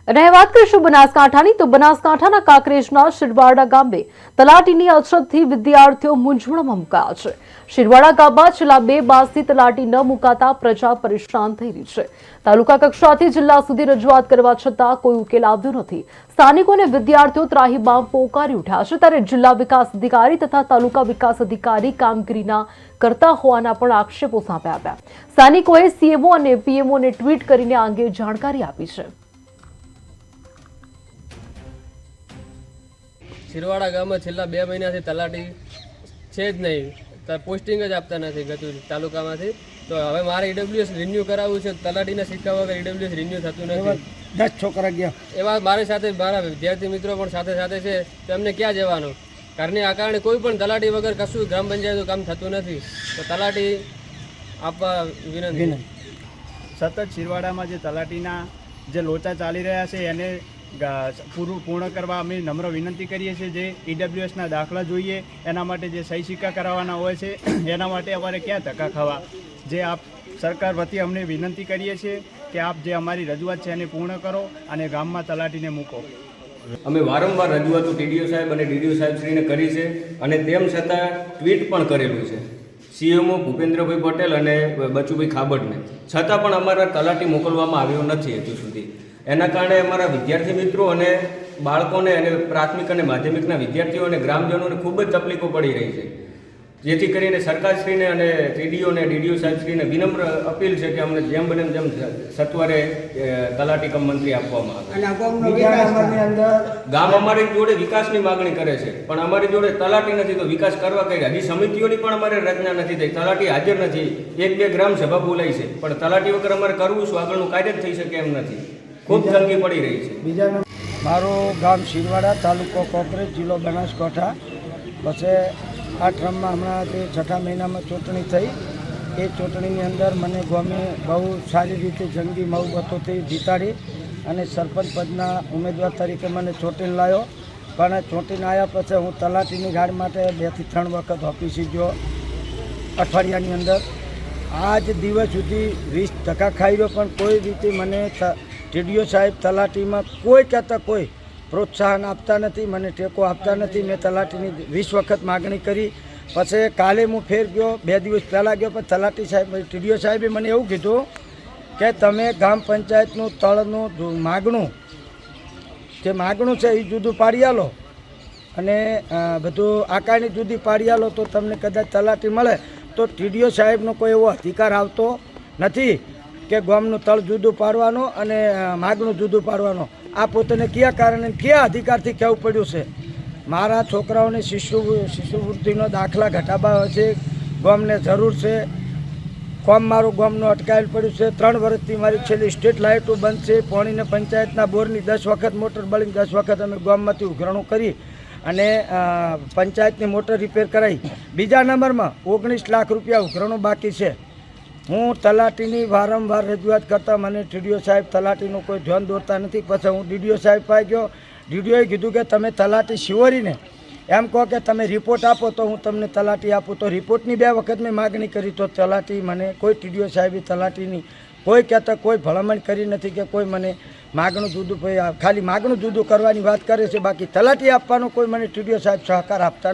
અને વાત કરીશું બનાસકાંઠાની તો બનાસકાંઠાના કાંકરેજના શિરવાડા ગામે તલાટીની અછતથી વિદ્યાર્થીઓ મૂંઝવણમાં મુકાયા છે। શિરવાડા ગામમાં છેલ્લા 2 માસથી તલાટી ન મુકાતા પ્રજા પરેશાન થઈ રહી છે। તાલુકા કક્ષાથી જિલ્લા સુધી રજૂઆત કરવા છતાં કોઈ ઉકેલ આવ્યો નથી। સ્થાનિકો અને વિદ્યાર્થીઓ ત્રાહિમામ પોકારી ઉઠ્યા છે, ત્યારે જિલ્લા વિકાસ અધિકારી તથા તાલુકા વિકાસ અધિકારી કામગીરીના કરતા હોવાના પણ આક્ષેપો સામે આવ્યા। સ્થાનિકોએ સીએમઓ અને પીએમઓને ટ્વીટ કરીને આ અંગે જાણકારી આપી છે। શિરવાડા ગામમાં છેલ્લા 2 મહિનાથી તલાટી છે જ નહીં, પોસ્ટિંગ જ આપતા નથી ગતું તાલુકામાંથી। તો હવે મારે ઈડબ્લ્યુએસ રિન્યુ કરાવવું છે, તલાટીના સિક્કા વગર ઈડબ્લ્યુએસ રિન્યુ થતું નથી। 10 છોકરા ગયા એવા મારી સાથે મારા વિદ્યાર્થી મિત્રો પણ સાથે સાથે છે, તો એમને ક્યાં જવાનું? ઘરની આ કારણે કોઈ પણ તલાટી વગર કશું ગ્રામ પંચાયતનું કામ થતું નથી, તો તલાટી આપવા વિનંતી। સતત શિરવાડામાં જે તલાટીના જે લોચા ચાલી રહ્યા છે એને પૂર્ણ કરવા અમે નમ્ર વિનંતી કરીએ છીએ। જે ઈડબ્લ્યુએસના દાખલા જોઈએ એના માટે જે સહી સિક્કા કરાવવાના હોય છે એના માટે અમારે ક્યાં ધક્કા ખાવા? જે આપ સરકાર વતી અમને વિનંતી કરીએ છીએ કે આપ જે અમારી રજૂઆત છે એને પૂર્ણ કરો અને ગામમાં તલાટીને મૂકો। અમે વારંવાર રજૂઆતો ટીડીઓ સાહેબ અને ડીડીઓ સાહેબશ્રીને કરી છે અને તેમ છતાં ટ્વીટ પણ કરેલું છે સીએમઓ ભૂપેન્દ્રભાઈ પટેલ અને બચુભાઈ ખાબડને, છતાં પણ અમારા તલાટી મોકલવામાં આવ્યો નથી હજુ સુધી। એના કારણે અમારા વિદ્યાર્થી મિત્રો અને બાળકોને અને પ્રાથમિક અને માધ્યમિકના વિદ્યાર્થીઓ અને ગ્રામજનોને ખૂબ જ તકલીફો પડી રહી છે, જેથી કરીને સરકારશ્રીને અને ટીડીઓ અને ડીડીઓ સાહેબશ્રીને વિનમ્ર અપીલ છે કે અમને જેમ બને તેમ સત્વરે તલાટી કમ મંત્રી આપવામાં આવે। ગામ અમારી જોડે વિકાસની માગણી કરે છે, પણ અમારી જોડે તલાટી નથી, તો વિકાસ કરવા કઈ? હજી સમિતિઓની પણ અમારે રચના નથી થઈ, તલાટી હાજર નથી। 1-2 ગ્રામ સભા બોલાઈ છે, પણ તલાટી વગર અમારે કરવું શું? આગળનું કાર્ય જ થઈ શકે એમ નથી, ખૂબ તંગી પડી રહી છે। બીજા મારું ગામ શિરવાડા, તાલુકો કોકરેજ, જિલ્લો બનાસકાંઠા। પછી આ ટ્રમમાં હમણાં જે 6ઠા મહિનામાં ચૂંટણી થઈ, એ ચૂંટણીની અંદર મને ગામે બહુ સારી રીતે જંગી મહોબ્બતોથી જીતાડી અને સરપંચ પદના ઉમેદવાર તરીકે મને ચૂંટીને લાવ્યો। પણ ચૂંટીને આવ્યા પછી હું તલાટીની ગાડ માટે 2 થી 3 વખત ઓફિસે ગયો અઠવાડિયાની અંદર। આજ દિવસ સુધી 20 ધક્કા ખાઈ રહ્યો, પણ કોઈ રીતે મને ટીડીઓ સાહેબ તલાટીમાં કોઈ કહેતા કોઈ પ્રોત્સાહન આપતા નથી, મને ટેકો આપતા નથી। મેં તલાટીની 20 વખત માગણી કરી, પછી કાલે હું ફેર ગયો, 2 દિવસ પહેલાં ગયો, પણ તલાટી સાહેબ ટીડીઓ સાહેબે મને એવું કીધું કે તમે ગ્રામ પંચાયતનું તળનું માગણું છે એ જુદું પાડી આલો અને બધું આકારની જુદી પાડી આલો, તો તમને કદાચ તલાટી મળે। તો ટીડીઓ સાહેબનો કોઈ એવો અધિકાર આવતો નથી કે ગામનું તળ જુદું પાડવાનો અને માગણું જુદું પાડવાનો। આ પોતાને કયા કારણે કયા અધિકારથી કહેવું પડ્યું છે? મારા છોકરાઓને શિષ્યવૃત્તિનો દાખલા ઘટાડવા છે, ગામને જરૂર છે। કોમ મારું ગામનું અટકાયેલ પડ્યું છે। 3 વર્ષથી મારી છેલ્લી સ્ટ્રીટ લાઇટો બંધ છે। પાણીને પંચાયતના બોરની 10 વખત મોટર બળીને 10 વખત અમે ગામમાંથી ઉઘરાણું કરી અને પંચાયતની મોટર રિપેર કરાવી। બીજા નંબરમાં 19 લાખ રૂપિયા ઉઘરાણું બાકી છે। હું તલાટીની વારંવાર રજૂઆત કરતાં મને ટીડીઓ સાહેબ તલાટીનું કોઈ ધ્યાન દોરતા નથી। પછી હું ડીડીઓ સાહેબ પાસે ગયો, ડીડીઓએ કીધું કે તમે તલાટી શિવરીને એમ કહો કે તમે રિપોર્ટ આપો તો હું તમને તલાટી આપું। તો રિપોર્ટની 2 વખત મેં માગણી કરી, તો તલાટી મને કોઈ ટીડીઓ સાહેબે તલાટીની કોઈ કહેતા કોઈ ભલામણ કરી નથી કે કોઈ મને માગણું જુદું, ખાલી માગણું જુદું કરવાની વાત કરે છે, બાકી તલાટી આપવાનો કોઈ મને ટીડીઓ સાહેબ સહકાર આપતા નથી।